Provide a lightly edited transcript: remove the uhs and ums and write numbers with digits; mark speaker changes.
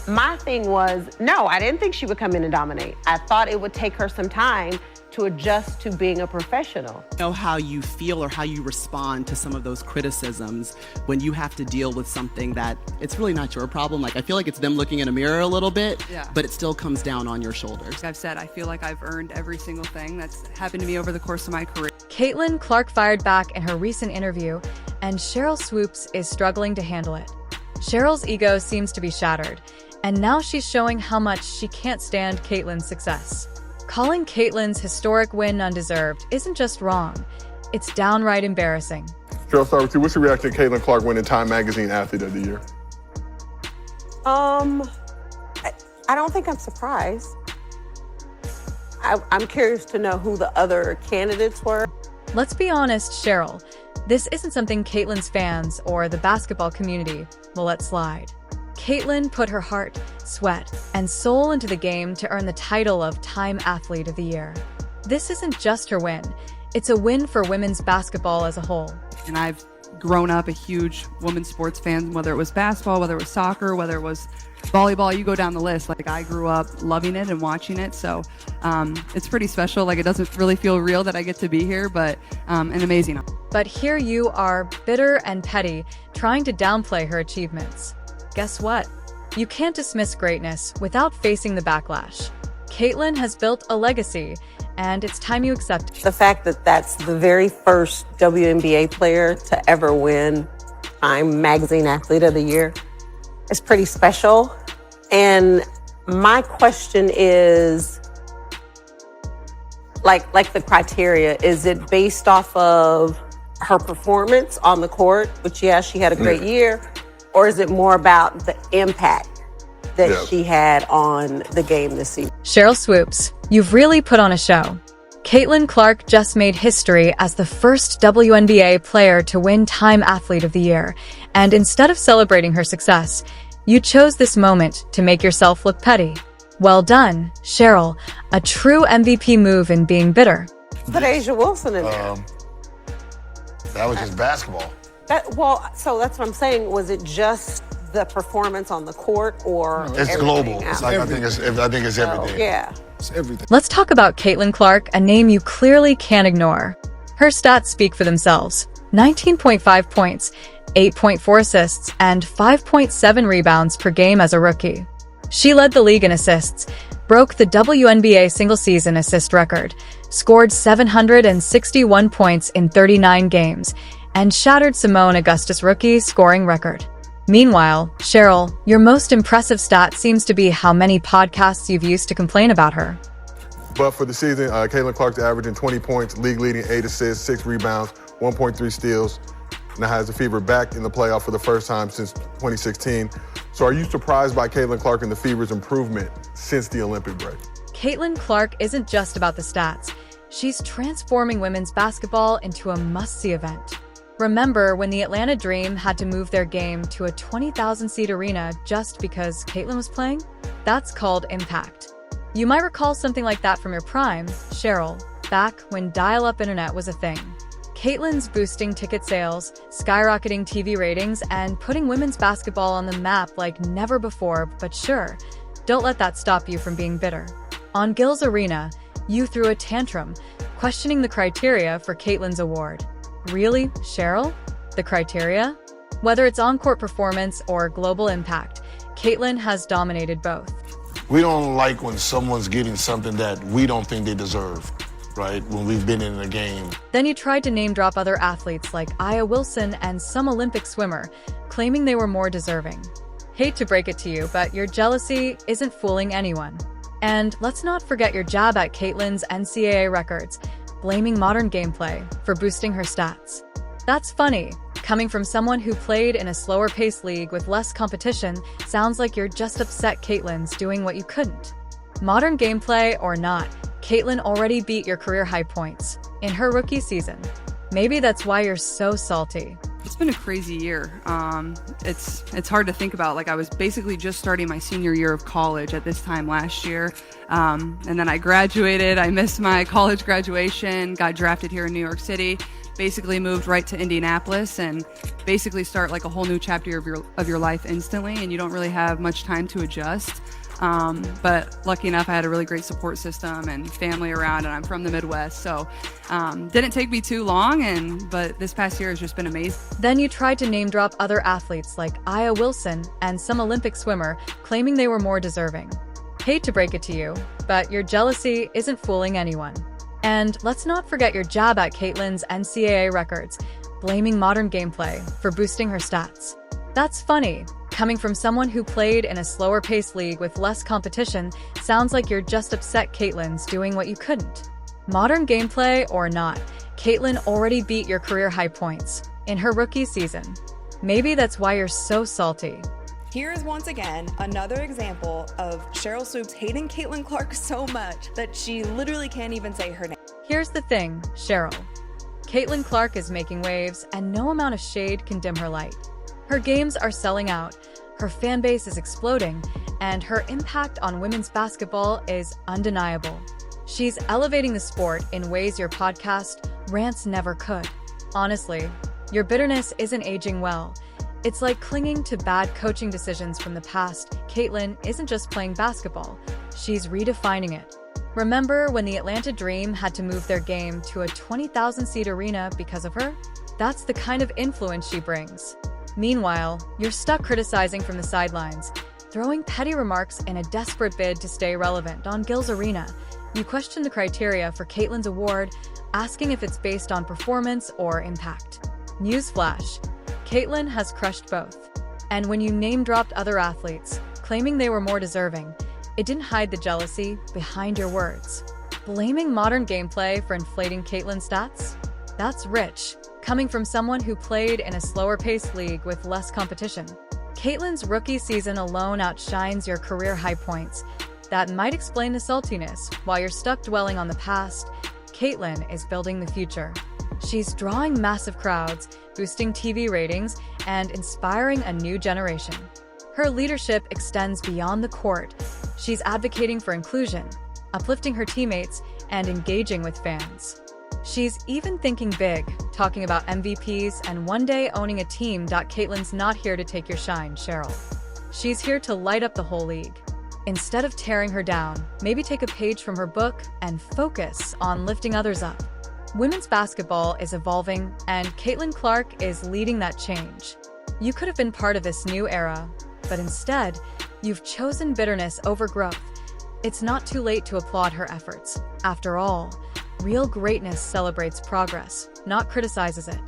Speaker 1: My thing was, no, I didn't think she would come in and dominate. I thought it would take her some time to adjust to being a professional.
Speaker 2: Know how you feel or how you respond to some of those criticisms when you have to deal with something that it's really not your problem. Like, I feel like it's them looking in a mirror a little bit, but it still comes down on your shoulders.
Speaker 3: I've said, I feel like I've earned every single thing that's happened to me over the course of my career.
Speaker 4: Caitlin Clark fired back in her recent interview, and Sheryl Swoops is struggling to handle it. Sheryl's ego seems to be shattered, and now she's showing how much she can't stand Caitlin's success. Calling Caitlin's historic win undeserved isn't just wrong, it's downright embarrassing.
Speaker 5: Sheryl, I'll start with you. What's your reaction to Caitlin Clark winning Time Magazine Athlete of the Year?
Speaker 1: I don't think I'm surprised. I'm curious to know who the other candidates were.
Speaker 4: Let's be honest, Sheryl. This isn't something Caitlin's fans or the basketball community will let slide. Caitlin put her heart, sweat, and soul into the game to earn the title of Time Athlete of the Year. This isn't just her win, it's a win for women's basketball as a whole.
Speaker 3: And I've grown up a huge women's sports fan, whether it was basketball, whether it was soccer, whether it was volleyball, you go down the list. Like, I grew up loving it and watching it, so it's pretty special. Like, it doesn't really feel real that I get to be here, but an amazing.
Speaker 4: But here you are, bitter and petty, trying to downplay her achievements. Guess what? You can't dismiss greatness without facing the backlash. Caitlin has built a legacy, and it's time you accept it.
Speaker 1: The fact that that's the very first WNBA player to ever win Time Magazine Athlete of the Year is pretty special. And my question is, like the criteria, is it based off of her performance on the court, which, yeah, she had a great year, or is it more about the impact that she had on the game this season?
Speaker 4: Sheryl Swoops, you've really put on a show. Caitlin Clark just made history as the first WNBA player to win Time Athlete of the Year, and instead of celebrating her success, you chose this moment to make yourself look petty. Well done, Sheryl, a true MVP move in being bitter.
Speaker 1: Put Asia Wilson in there.
Speaker 6: That was just basketball.
Speaker 1: So that's what I'm saying. Was it just the performance on the court, or
Speaker 6: it's global? It's like, I think it's everything.
Speaker 1: Yeah,
Speaker 6: it's everything.
Speaker 4: Let's talk about Caitlin Clark, a name you clearly can't ignore. Her stats speak for themselves: 19.5 points, 8.4 assists, and 5.7 rebounds per game as a rookie. She led the league in assists, broke the WNBA single-season assist record, scored 761 points in 39 games, and shattered Simone Augustus' rookie scoring record. Meanwhile, Sheryl, your most impressive stat seems to be how many podcasts you've used to complain about her.
Speaker 5: But for the season, Caitlin Clark's averaging 20 points, league-leading 8 assists, 6 rebounds, 1.3 steals. Now has the Fever back in the playoff for the first time since 2016. So are you surprised by Caitlin Clark and the Fever's improvement since the Olympic break?
Speaker 4: Caitlin Clark isn't just about the stats. She's transforming women's basketball into a must-see event. Remember when the Atlanta Dream had to move their game to a 20,000-seat arena just because Caitlin was playing? That's called impact. You might recall something like that from your prime, Sheryl, back when dial-up internet was a thing. Caitlin's boosting ticket sales, skyrocketing TV ratings, and putting women's basketball on the map like never before, but sure, don't let that stop you from being bitter. On Gil's Arena, you threw a tantrum, questioning the criteria for Caitlin's award. Really, Sheryl? The criteria? Whether it's on-court performance or global impact, Caitlin has dominated both.
Speaker 6: We don't like when someone's getting something that we don't think they deserve, right? When we've been in a game.
Speaker 4: Then you tried to name-drop other athletes like Aya Wilson and some Olympic swimmer, claiming they were more deserving. Hate to break it to you, but your jealousy isn't fooling anyone. And let's not forget your jab at Caitlin's NCAA records, blaming modern gameplay for boosting her stats. That's funny. Coming from someone who played in a slower-paced league with less competition, sounds like you're just upset Caitlin's doing what you couldn't. Modern gameplay or not, Caitlin already beat your career high points in her rookie season. Maybe that's why you're so salty.
Speaker 3: It's been a crazy year. It's hard to think about. Like, I was basically just starting my senior year of college at this time last year. And then I graduated. I missed my college graduation, got drafted here in New York City. basically moved right to Indianapolis and basically start like a whole new chapter of your life instantly, and you don't really have much time to adjust. But lucky enough, I had a really great support system and family around, and I'm from the Midwest, so didn't take me too long, but this past year has just been amazing.
Speaker 4: Then you tried to name drop other athletes like Aya Wilson and some Olympic swimmer, claiming they were more deserving. Hate to break it to you, but your jealousy isn't fooling anyone. And let's not forget your jab at Caitlin's NCAA records, blaming modern gameplay for boosting her stats. That's funny. Coming from someone who played in a slower-paced league with less competition, sounds like you're just upset Caitlin's doing what you couldn't. Modern gameplay or not, Caitlin already beat your career high points in her rookie season. Maybe that's why you're so salty.
Speaker 7: Here is once again another example of Sheryl Swoops hating Caitlin Clark so much that she literally can't even say her name.
Speaker 4: Here's the thing, Sheryl. Caitlin Clark is making waves, and no amount of shade can dim her light. Her games are selling out, her fan base is exploding, and her impact on women's basketball is undeniable. She's elevating the sport in ways your podcast, Rants, never could. Honestly, your bitterness isn't aging well. It's like clinging to bad coaching decisions from the past. Caitlin isn't just playing basketball, she's redefining it. Remember when the Atlanta Dream had to move their game to a 20,000-seat arena because of her? That's the kind of influence she brings. Meanwhile, you're stuck criticizing from the sidelines, throwing petty remarks in a desperate bid to stay relevant on Gil's Arena. You question the criteria for Caitlin's award, asking if it's based on performance or impact. Newsflash, Caitlin has crushed both. And when you name-dropped other athletes, claiming they were more deserving, it didn't hide the jealousy behind your words. Blaming modern gameplay for inflating Caitlin's stats? That's rich, coming from someone who played in a slower-paced league with less competition. Caitlin's rookie season alone outshines your career high points. That might explain the saltiness. While you're stuck dwelling on the past, Caitlin is building the future. She's drawing massive crowds, boosting TV ratings, and inspiring a new generation. Her leadership extends beyond the court. She's advocating for inclusion, uplifting her teammates, and engaging with fans. She's even thinking big, talking about MVPs and one day owning a team. Caitlin's not here to take your shine, Sheryl. She's here to light up the whole league. Instead of tearing her down, maybe take a page from her book and focus on lifting others up. Women's basketball is evolving, and Caitlin Clark is leading that change. You could have been part of this new era, but instead, you've chosen bitterness over growth. It's not too late to applaud her efforts. After all, real greatness celebrates progress, not criticizes it.